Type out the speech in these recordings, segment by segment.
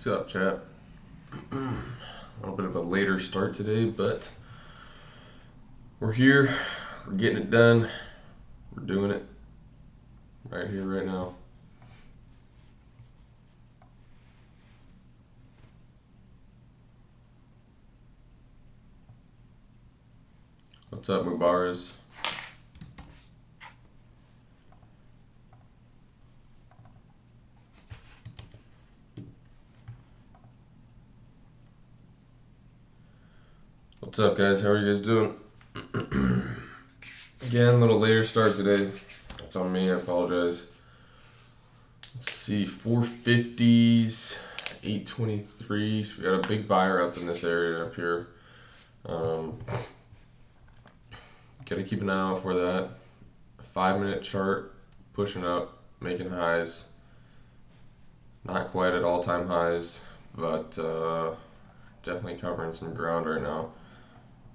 What's up, chat? A little bit of a later start today, but we're here. We're getting it done. We're doing it right here, right now. What's up, Mubaraz? What's up, guys? How are you guys doing? Again, a little later start today. That's on me. I apologize. Let's see, 450s, 823s. We got a big buyer up in this area up here. Gotta keep an eye out for that. 5-minute chart pushing up, making highs. Not quite at all-time highs, but definitely covering some ground right now.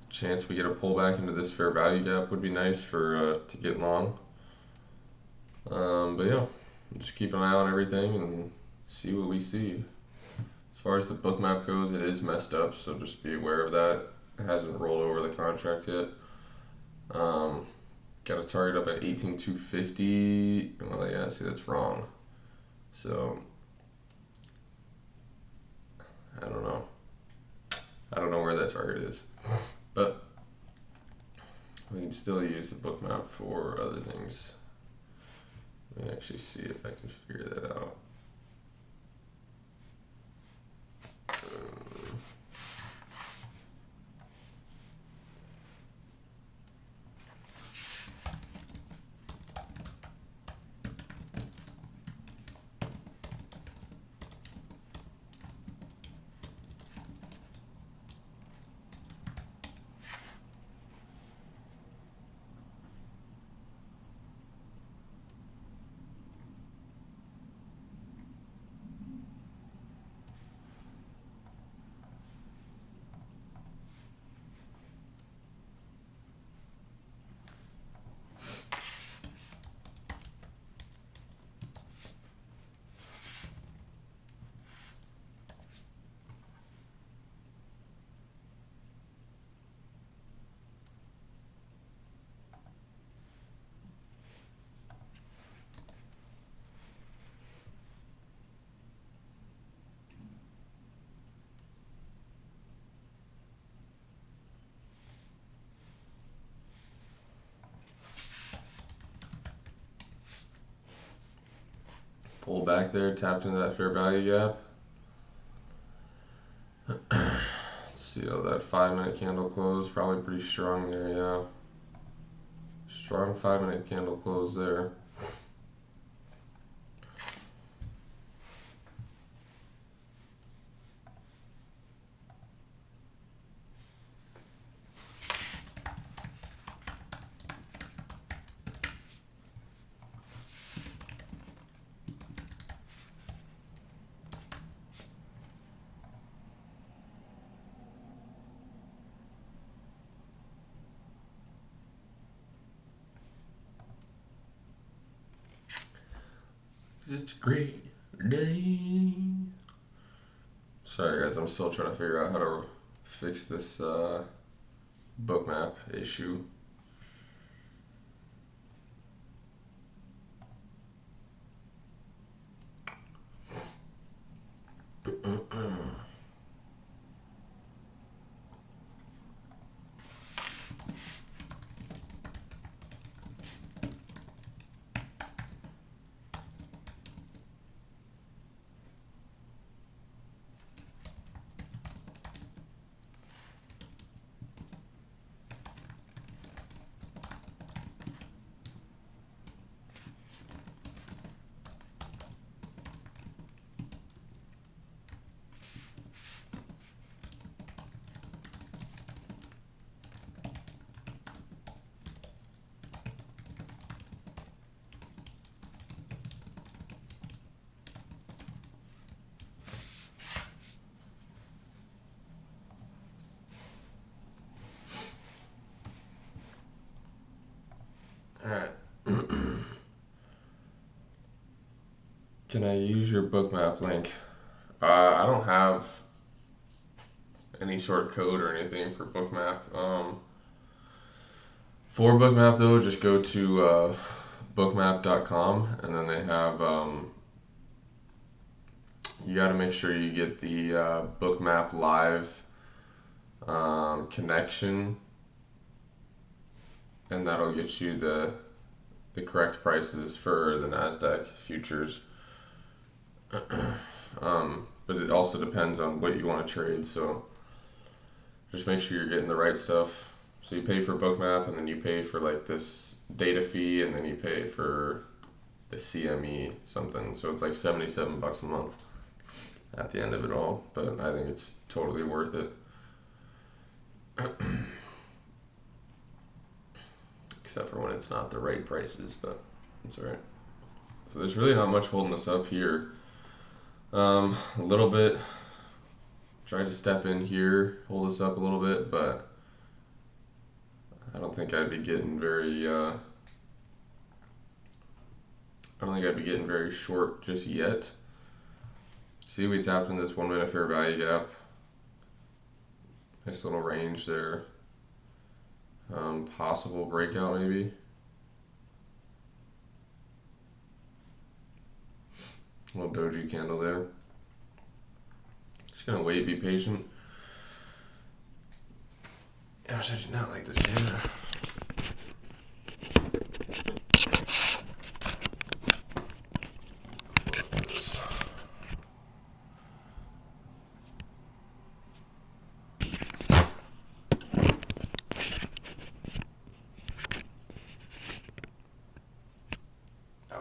Chance we get a pullback into this fair value gap would be nice for to get long. But yeah, just keep an eye on everything and see what we see. As far as the Bookmap goes, it is messed up, so just be aware of that. It hasn't rolled over the contract yet. Got a target up at 18,250. Well, yeah, see, that's wrong. So I don't know. I don't know where that target is. But we can still use the Bookmap for other things. Let me actually see if I can figure that out. Pull back there, tapped into that fair value gap. Let's see how that 5-minute candle close. Probably pretty strong there, yeah. Strong 5-minute candle close there. It's a great day. Sorry guys, I'm still trying to figure out how to fix this Bookmap issue. Alright. Can I use your Bookmap link? I don't have any sort of code or anything for Bookmap. For Bookmap though, just go to bookmap.com, and then they have you got to make sure you get the Bookmap Live connection, and that'll get you the correct prices for the NASDAQ futures. But it also depends on what you want to trade, so just make sure you're getting the right stuff. So you pay for Bookmap, and then you pay for like this data fee, and then you pay for the CME something. So it's like $77 a month at the end of it all, but I think it's totally worth it. Except for when it's not the right prices, but it's alright. So there's really not much holding us up here. A little bit. Tried to step in here, hold us up a little bit, but I don't think I'd be getting very short just yet. See, we tapped in this 1 minute fair value gap. Nice little range there. Possible breakout maybe. Little doji candle there. Just gonna wait, be patient. Gosh, I do not like this camera.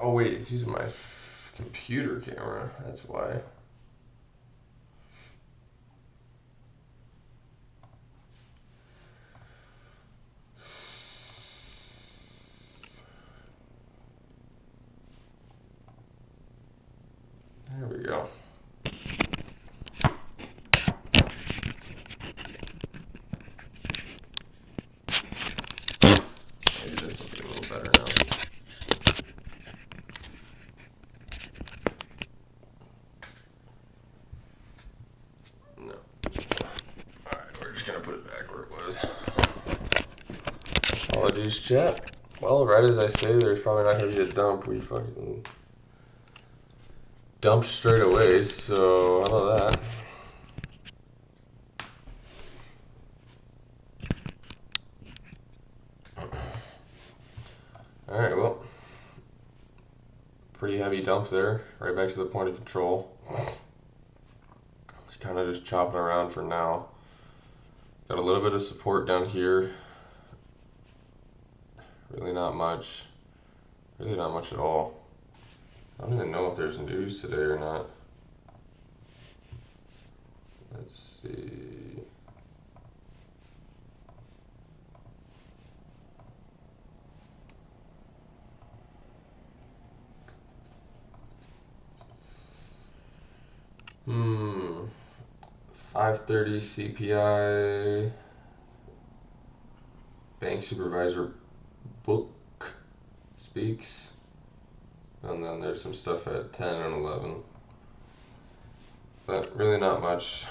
Oh wait, it's using my computer camera. That's why. There we go. Maybe this will be a little better now. No. Alright, we're just gonna put it back where it was. Apologies, chat. Well, right as I say, there's probably not gonna be a dump. We fucking dumped straight away, so how about that? Alright, well, pretty heavy dump there, right back to the point of control. Just kind of just chopping around for now. Got a little bit of support down here. Really not much. Really not much at all. I don't even know if there's news today or not. Let's see. Hmm. 5:30 CPI. Bank supervisor book speaks. And then there's some stuff at 10 and 11. But really not much.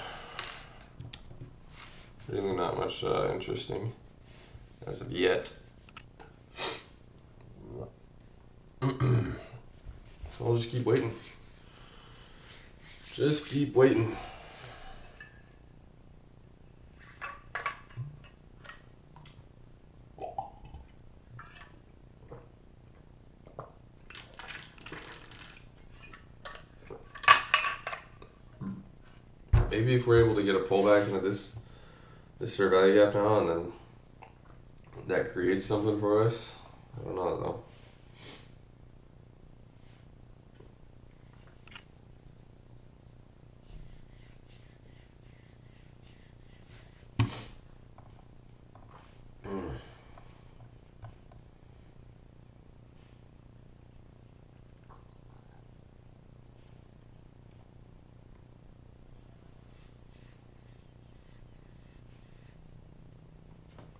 Really not much interesting as of yet. So we'll just keep waiting. Just keep waiting. Maybe if we're able to get a pullback into this fair value gap now, and then that creates something for us. I don't know though.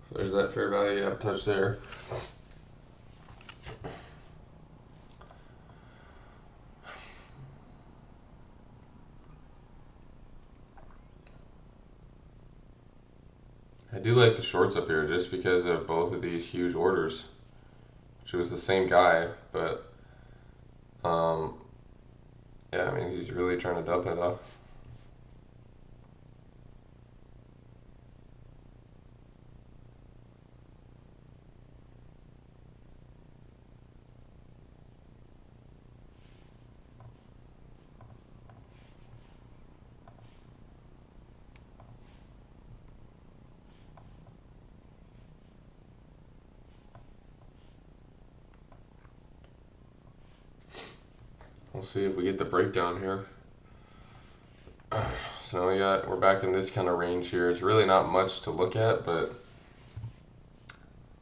So there's that fair value gap touch there. do like the shorts up here just because of both of these huge orders, which was the same guy, but yeah, I mean, he's really trying to dump it up. We'll see if we get the breakdown here. So we're back in this kind of range here. It's really not much to look at, but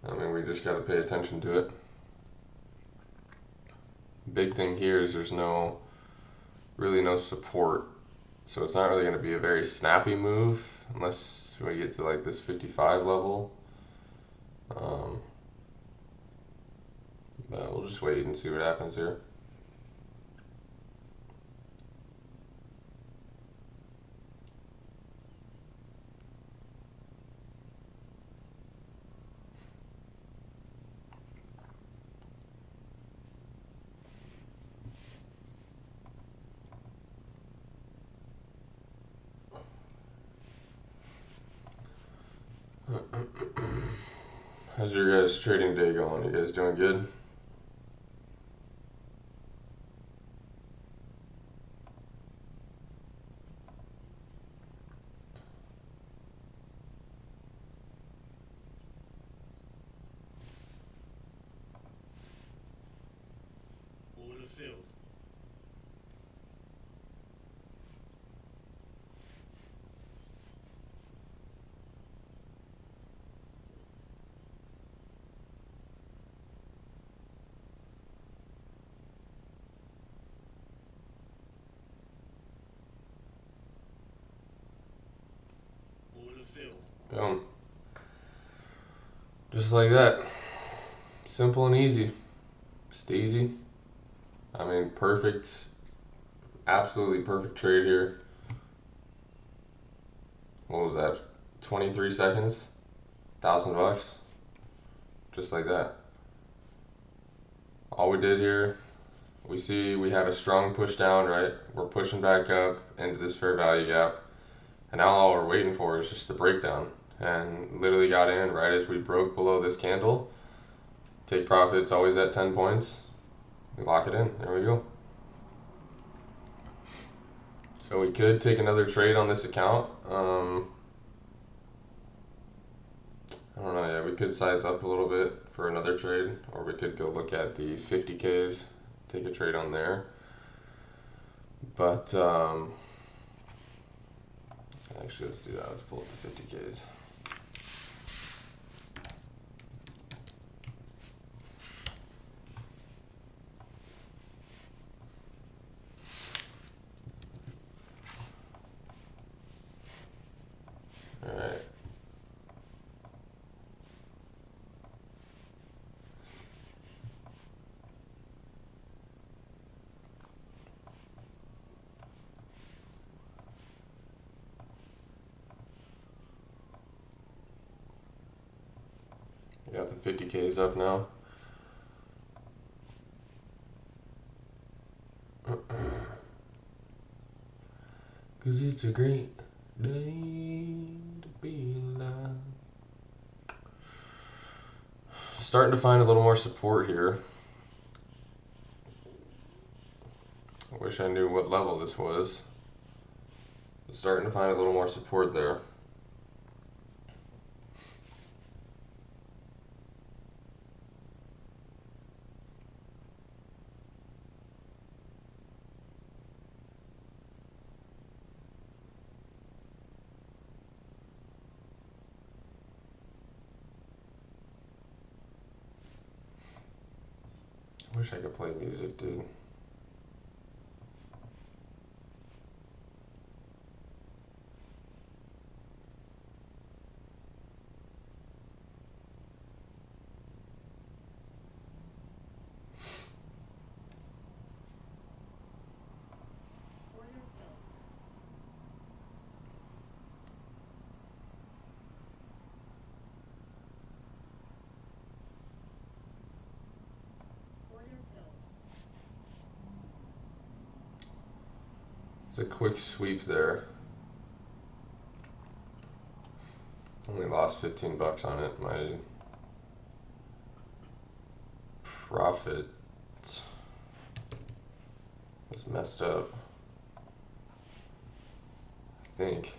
I mean, we just got to pay attention to it. Big thing here is there's really no support, so it's not really going to be a very snappy move unless we get to like this 55 level. But we'll just wait and see what happens here. How's your guys' trading day going? You guys doing good? Order filled. Order filled. Boom. Just like that. Simple and easy. Just easy. I mean, perfect. Absolutely perfect trade here. What was that? 23 seconds? $1,000? Just like that. All we did here, we see we had a strong push down, right? We're pushing back up into this fair value gap. And now all we're waiting for is just the breakdown. And literally got in right as we broke below this candle. Take profits always at 10 points. We lock it in. There we go. So we could take another trade on this account. I don't know, yeah, we could size up a little bit for another trade, or we could go look at the 50Ks, take a trade on there. But actually, let's do that. Let's pull up the 50Ks. All right. We got the 50Ks up now. Cause it's a great day to be alive. Starting to find a little more support here. I wish I knew what level this was. But starting to find a little more support there. I wish I could play music, dude. It's a quick sweep there. Only lost 15 bucks on it. My profit was messed up, I think.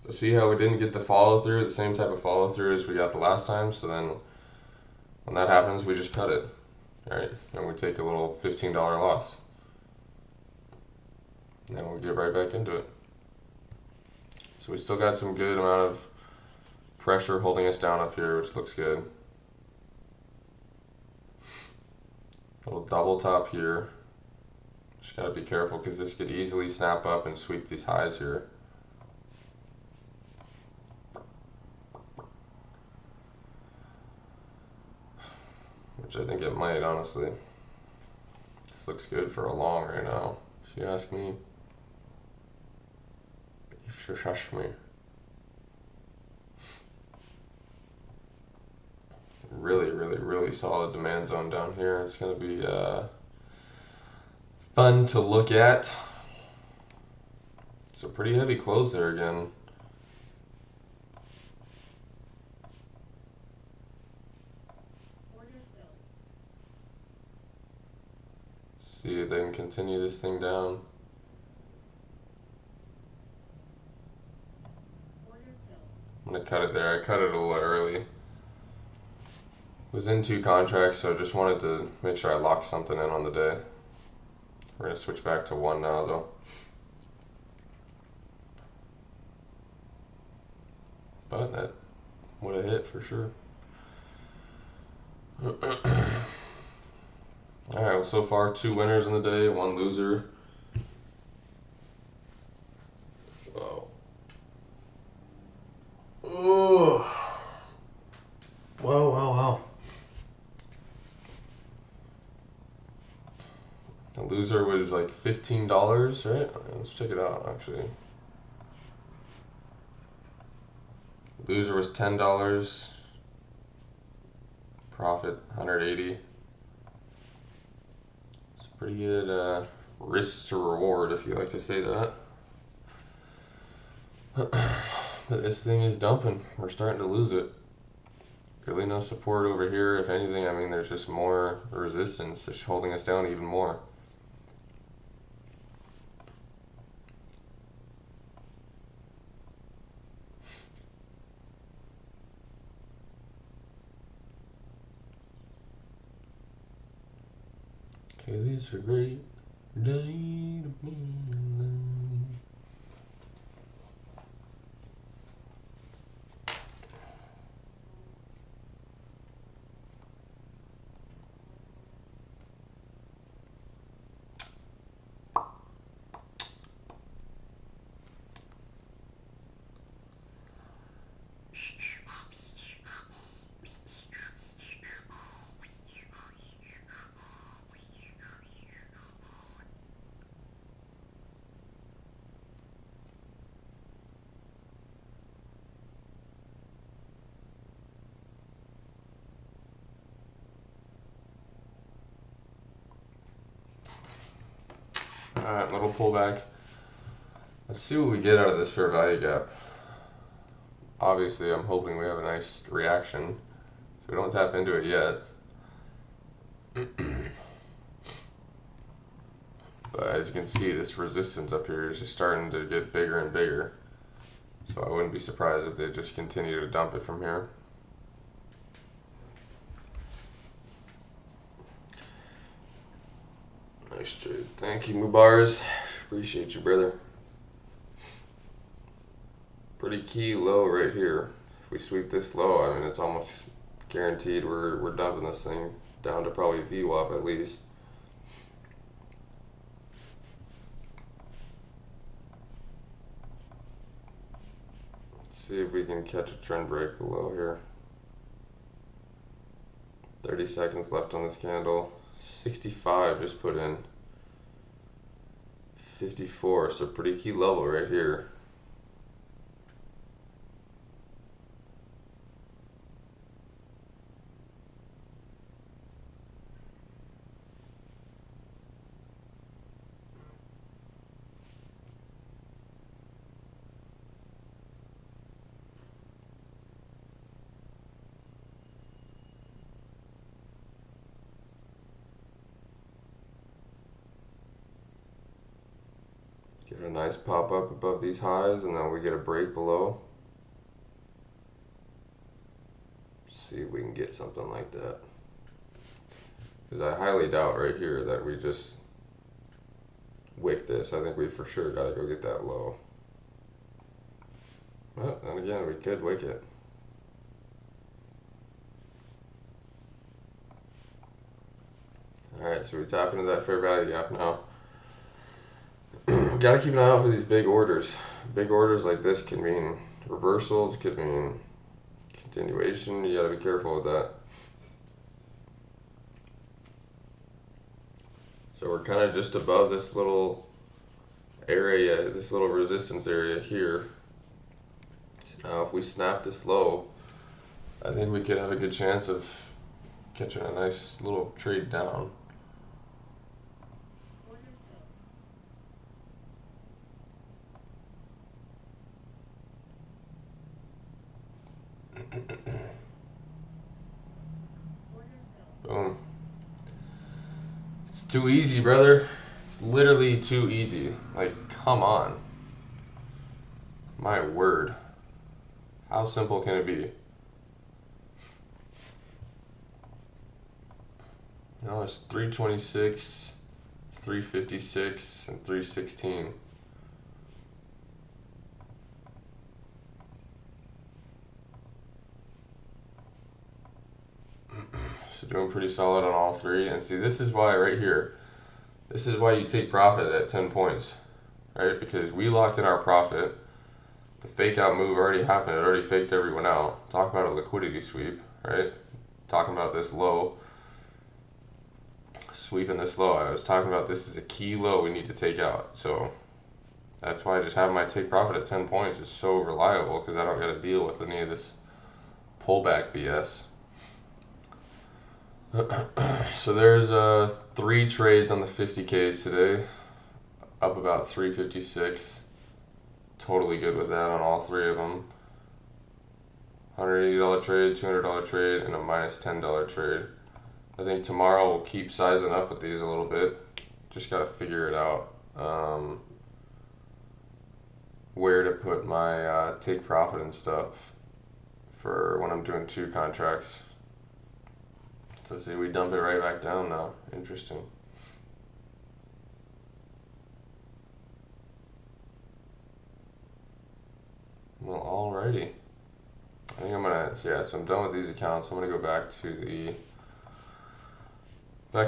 So see how we didn't get the follow through, the same type of follow through as we got the last time. So then when that happens, we just cut it, right? And we take a little $15 loss. And then we'll get right back into it. So we still got some good amount of pressure holding us down up here, which looks good. Little double top here. Just gotta be careful because this could easily snap up and sweep these highs here. Which I think it might, honestly. This looks good for a long right now, if you ask me. If you ask me. Really, really, really solid demand zone down here. It's going to be fun to look at. It's a pretty heavy close there again. See if they can continue this thing down. I'm going to cut it there. I cut it a little early. Was in 2 contracts, so I just wanted to make sure I locked something in on the day. We're going to switch back to 1 now, though. But that would have hit for sure. Alright, well, so far 2 winners in the day, 1 loser. Whoa. Ugh. Wow. The loser was like $15, right? Let's check it out, actually. Loser was $10. Profit, $180. It's a pretty good risk to reward, if you like to say that. But this thing is dumping. We're starting to lose it. Really no support over here. If anything, I mean, there's just more resistance. It's holding us down even more. Cause it's a great day to be alive. Alright, little pullback. Let's see what we get out of this fair value gap. Obviously, I'm hoping we have a nice reaction. So we don't tap into it yet. But as you can see, this resistance up here is just starting to get bigger and bigger. So I wouldn't be surprised if they just continue to dump it from here. Nice trade. Thank you, Mubars. Appreciate you, brother. Pretty key low right here. If we sweep this low, I mean, it's almost guaranteed we're dumping this thing down to probably VWAP at least. Let's see if we can catch a trend break below here. 30 seconds left on this candle. 65 just put in. 54, so pretty key level right here. Get a nice pop up above these highs, and then we get a break below. See if we can get something like that. Because I highly doubt right here that we just wick this. I think we for sure got to go get that low. But then again, we could wick it. Alright, so we tap into that fair value gap now. Gotta keep an eye out for these big orders. Big orders like this can mean reversals, could mean continuation. You gotta be careful with that. So we're kind of just above this little area, this little resistance area here. Now if we snap this low, I think we could have a good chance of catching a nice little trade down. Boom. It's too easy, brother. It's literally too easy. Like, come on. My word. How simple can it be? No, it's 326, 356, and 316. So doing pretty solid on all three. And see, this is why right here, this is why you take profit at 10 points, right? Because we locked in our profit. The fake out move already happened. It already faked everyone out. Talk about a liquidity sweep, right? Talking about this low. Sweeping this low. I was talking about this is a key low we need to take out. So that's why I just have my take profit at 10 points is so reliable, because I don't got to deal with any of this pullback BS. So there's 3 trades on the 50Ks today, up about 356. Totally good with that on all 3 of them. $180 trade, $200 trade, and a minus $10 trade. I think tomorrow we'll keep sizing up with these a little bit. Just got to figure it out where to put my take profit and stuff for when I'm doing 2 contracts. So see, we dump it right back down now. Interesting. Well, alrighty. I think I'm gonna, so I'm done with these accounts. I'm gonna go back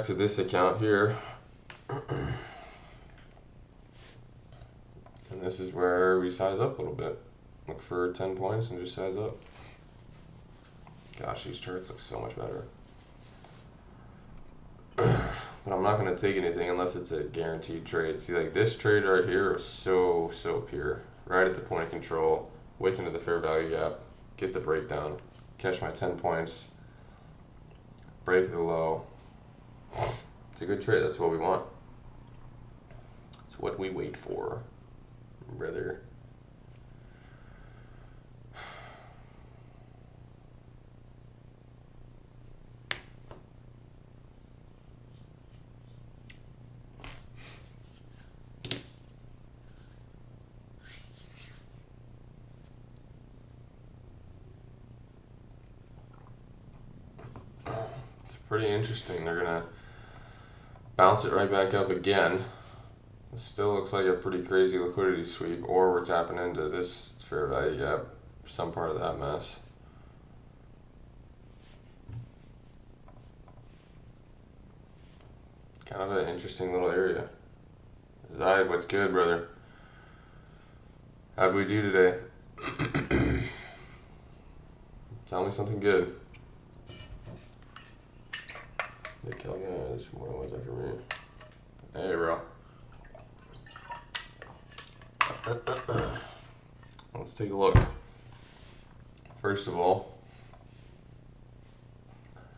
to this account here. And this is where we size up a little bit. Look for 10 points and just size up. Gosh, these charts look so much better. But I'm not going to take anything unless it's a guaranteed trade. See, like this trade right here is so pure. Right at the point of control, wick into the fair value gap, get the breakdown, catch my 10 points, break the low. It's a good trade. That's what we want. It's what we wait for, brother. Pretty interesting. They're gonna bounce it right back up again. It still looks like a pretty crazy liquidity sweep, or we're tapping into this fair value gap, some part of that mess. Kind of an interesting little area. Zayed, what's good, brother? How'd we do today? Tell me something good. This morning was after me. Hey, bro. Let's take a look. First of all,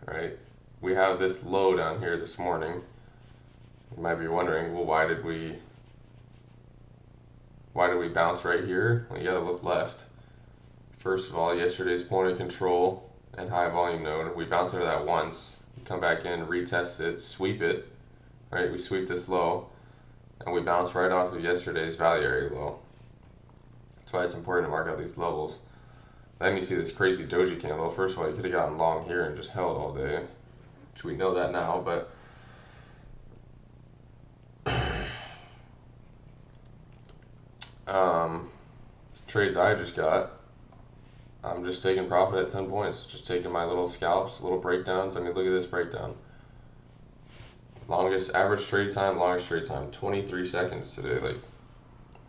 right, we have this low down here this morning. You might be wondering, well, why did we bounce right here? Well, you gotta look left. First of all, yesterday's point of control and high volume node, we bounced into that once. Come back in, retest it, sweep it, right? We sweep this low, and we bounced right off of yesterday's value area low. That's why it's important to mark out these levels. Then you see this crazy doji candle. First of all, you could have gotten long here and just held all day, which we know that now, but trades I just got, I'm just taking profit at 10 points. Just taking my little scalps, little breakdowns. I mean, look at this breakdown. Average trade time, 23 seconds today. Like,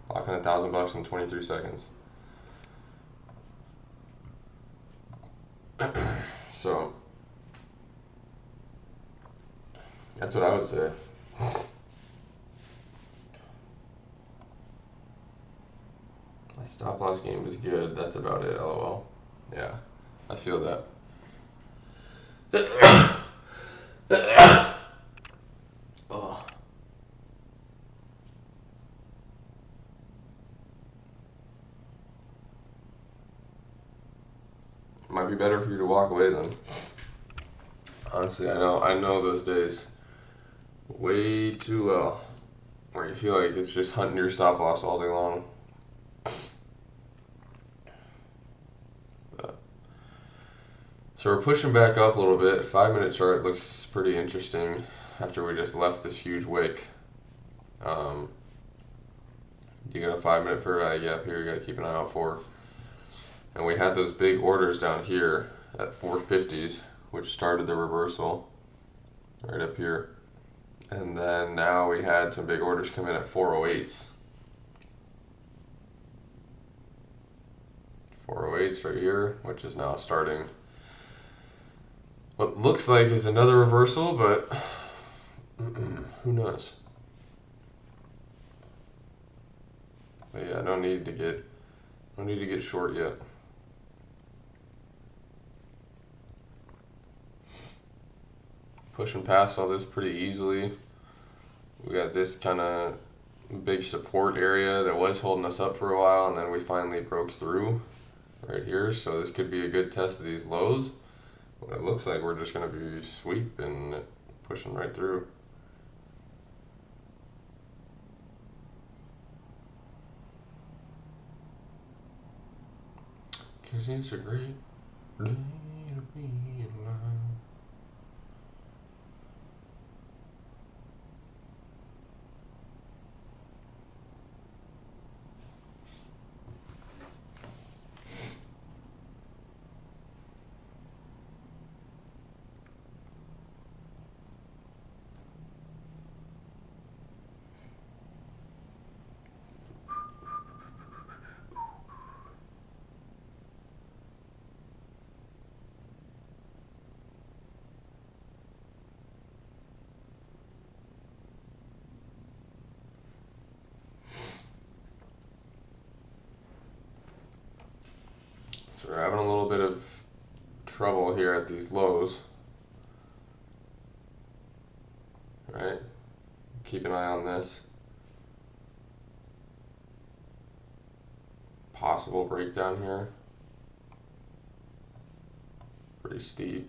locking $1,000 in 23 seconds. So, that's what I would say. My stop loss game is good. That's about it, lol. Yeah, I feel that. Oh. Might be better for you to walk away then. Honestly, I know those days way too well, where you feel like it's just hunting your stop loss all day long. So we're pushing back up a little bit. 5-minute chart looks pretty interesting after we just left this huge wick. You got a 5-minute fair value gap here you got to keep an eye out for. And we had those big orders down here at 450s, which started the reversal right up here. And then now we had some big orders come in at 408s. 408s right here, which is now starting what looks like is another reversal, but who knows? But yeah, no need to get short yet. Pushing past all this pretty easily. We got this kind of big support area that was holding us up for a while, and then we finally broke through right here. So this could be a good test of these lows. But it looks like we're just going to be sweeping it, pushing right through. Cause it's a great day to be alive. So we're having a little bit of trouble here at these lows. Right? Keep an eye on this. Possible breakdown here. Pretty steep.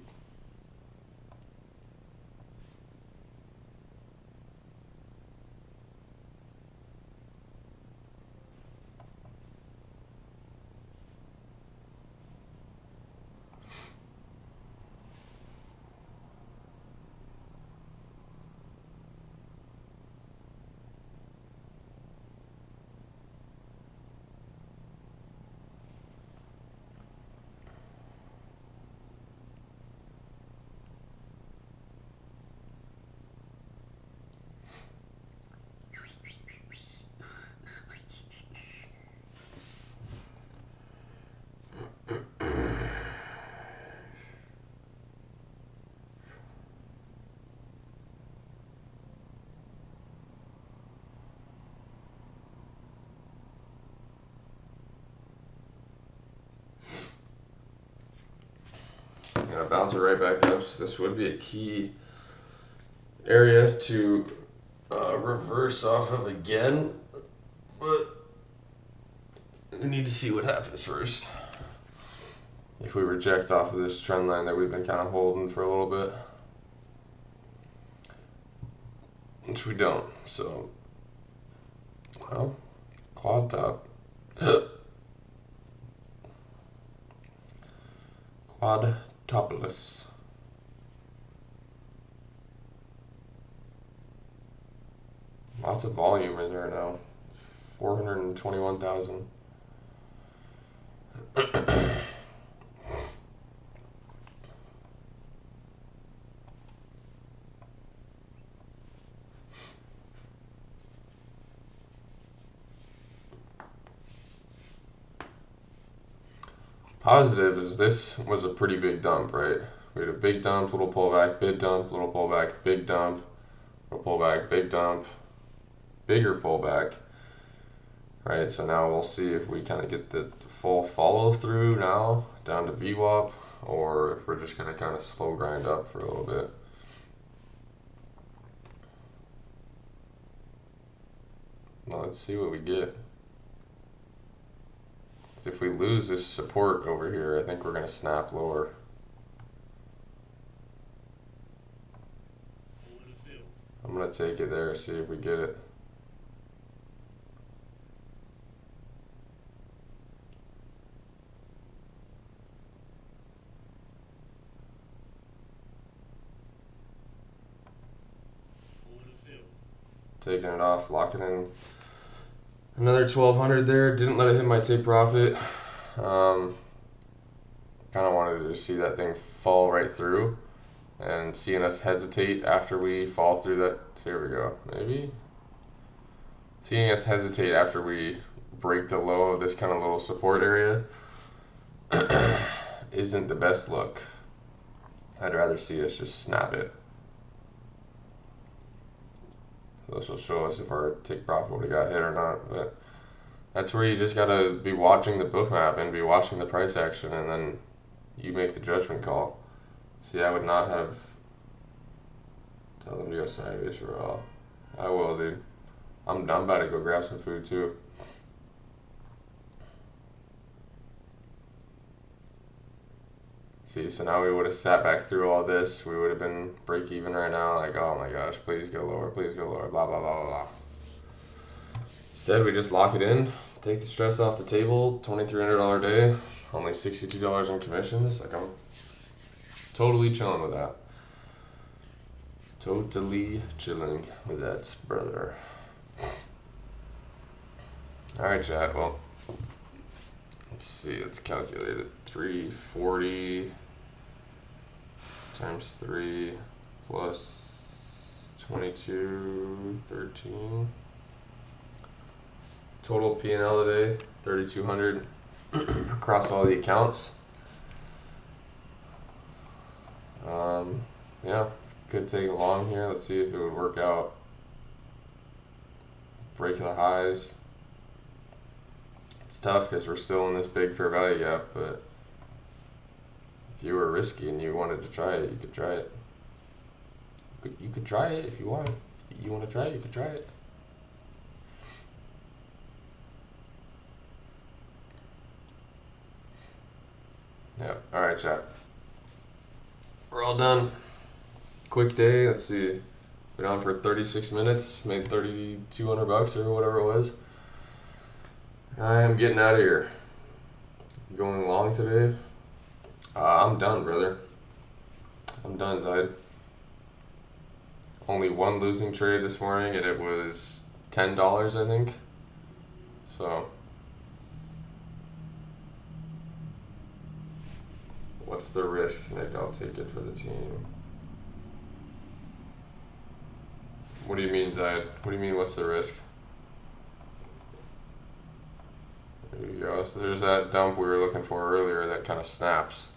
Gonna bounce it right back up. So this would be a key area to reverse off of again, but we need to see what happens first. If we reject off of this trend line that we've been kind of holding for a little bit, which we don't. So Well, quad top. Quad topless. Lots of volume in there now. 421,000. Positive is this was a pretty big dump, right? We had a big dump, little pullback, big dump, little pullback, big dump, little pullback, big dump, bigger pullback, right? So now we'll see if we kind of get the full follow through now down to VWAP, or if we're just going to kind of slow grind up for a little bit. Now let's see what we get. If we lose this support over here, I think we're going to snap lower. Over the field. I'm going to take it there, see if we get it. Over the field. Taking it off, locking in another 1200 there. Didn't let it hit my take profit. Kind of wanted to see that thing fall right through, and seeing us hesitate after we fall through that. Here we go. Maybe seeing us hesitate after we break the low of this kind of little support area isn't the best look. I'd rather see us just snap it. This will show us if our take profit would have got hit or not. But that's where you just gotta be watching the Bookmap and be watching the price action, and then you make the judgment call. See, I would not have tell them to go sideways for all. I will, dude. I'm about to go grab some food too. See, so now we would have sat back through all this. We would have been break even right now. Like, oh my gosh, please go lower, blah, blah, blah, blah, blah. Instead, we just lock it in, take the stress off the table, $2,300 day, only $62 in commissions. Like, I'm totally chilling with that. Totally chilling with that, brother. Alright, chat, well, let's see, let's calculate it. 340 times 3 plus 22, 13. Total P&L today, 3,200 across all the accounts. Yeah, could take a long here. Let's see if it would work out. Break the highs. It's tough because we're still in this big fair value gap, but if you were risky and you wanted to try it, you could try it. You could try it if you want. You want to try it, you could try it. Yeah, alright, chat. We're all done. Quick day, let's see. Been on for 36 minutes, made $3,200 or whatever it was. I am getting out of here. Going long today. I'm done, brother. I'm done, Zaid. Only one losing trade this morning, and it was $10, I think. So, what's the risk, Nick? I'll take it for the team. What do you mean, Zaid? What do you mean, what's the risk? There you go. So there's that dump we were looking for earlier that kind of snaps.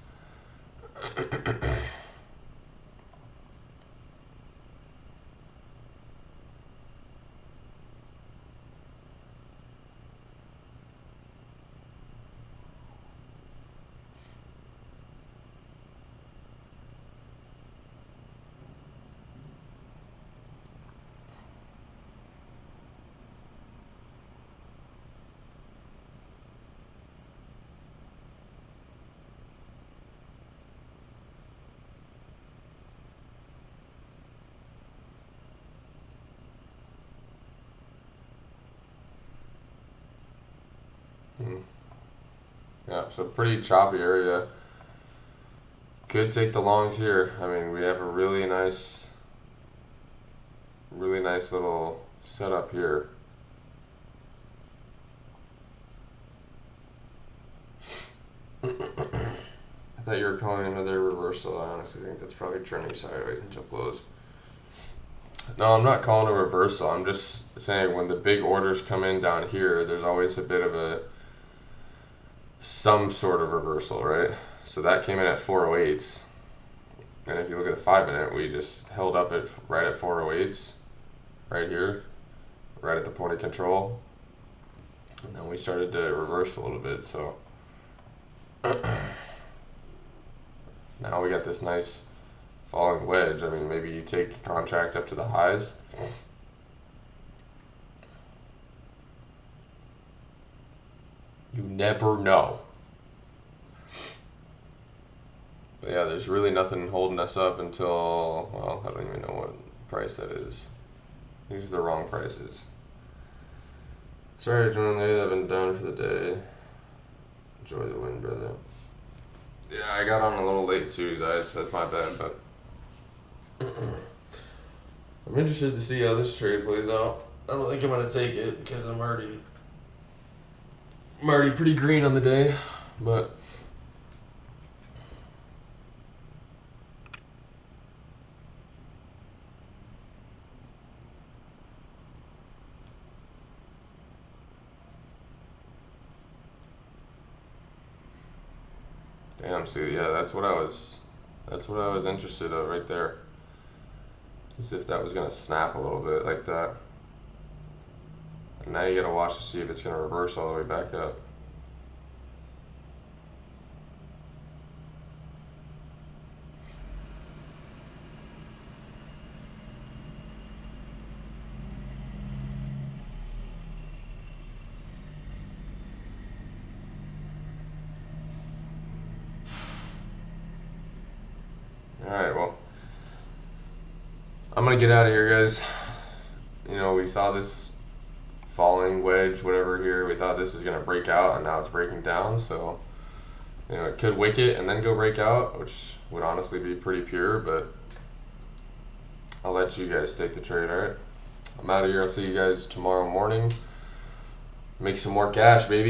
Yeah, so pretty choppy area. Could take the longs here. I mean, we have a really nice little setup here. I thought you were calling another reversal. I honestly think that's probably trending sideways until close. No, I'm not calling a reversal. I'm just saying when the big orders come in down here, there's always a bit of some sort of reversal, right? So that came in at 408s. And if you look at the 5 minute, we just held up at right at 408s, right here, right at the point of control. And then we started to reverse a little bit, so now we got this nice falling wedge. I mean, maybe you take contract up to the highs. You never know. But yeah, there's really nothing holding us up until, well, I don't even know what price that is. These are the wrong prices. Sorry to join late, I've been down for the day. Enjoy the win, brother. Yeah, I got on a little late too, guys. That's my bad, but I'm interested to see how this trade plays out. I don't think I'm gonna take it because I'm already pretty green on the day, but damn, see, yeah, that's what I was interested in right there. As if that was gonna snap a little bit like that. And now you gotta watch to see if it's gonna reverse all the way back up. Alright, well, I'm gonna get out of here, guys. You know, we saw this falling wedge, whatever here. We thought this was gonna break out, and now it's breaking down. So, you know, it could wick it and then go break out, which would honestly be pretty pure, but I'll let you guys take the trade, alright? I'm out of here. I'll see you guys tomorrow morning. Make some more cash, baby.